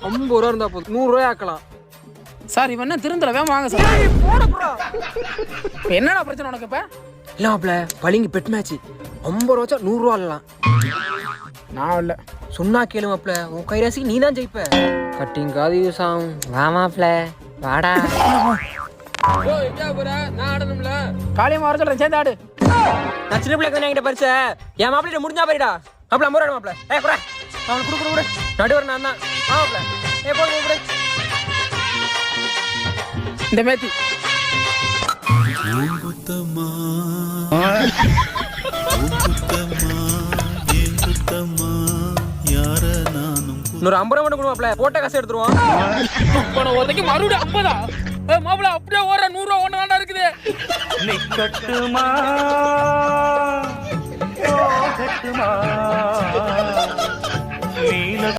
50 ரூபா இருந்தா போதும், 100 ரூபாய் ஆக்கலாம். சார் இவன் என்ன திருந்தல, வேமா வாங்க சார். என்னடா பிரச்சனை உனக்கு இப்ப? இல்ல மாப்ள, பளிங்கு பெட் மேட்ச் 50 ரூபா வச்சா 100 ரூபா ஆடலாம். நான் இல்ல சொன்னா கேளு மாப்ள, உன் கைராசி நீ தான் ஜெயிப்ப. கட்டிங் காது யூஸ் ஆகும். வா மாப்ள, வாடா. நான் ஆடணும்ல. காளியம்மா வர சொல்றேன், சேர்ந்து ஆடு. நான் சின்ன பிள்ளைக்கு என்கிட்ட பரிச என் மாப்பிள்ள முடிஞ்சா பாருடா. மாப்பிள்ள முறை மாப்பிள்ள. குடா அவன் குடு நடுவர் நான் தான். மாப்பிள்ள போடு. இந்த மேத்தி இன்னொரு 50 ரூபா மட்டும் மாப்பிள்ள, போட்ட காசு எடுத்துருவான். ஒருத்தைக்கு மறுபடியும் 50. மாப்பிள்ள அப்படியே ஓடுற 100 ரூபா ஒண்ணு தாண்டா இருக்குது. நிக்கட்டுமா நீல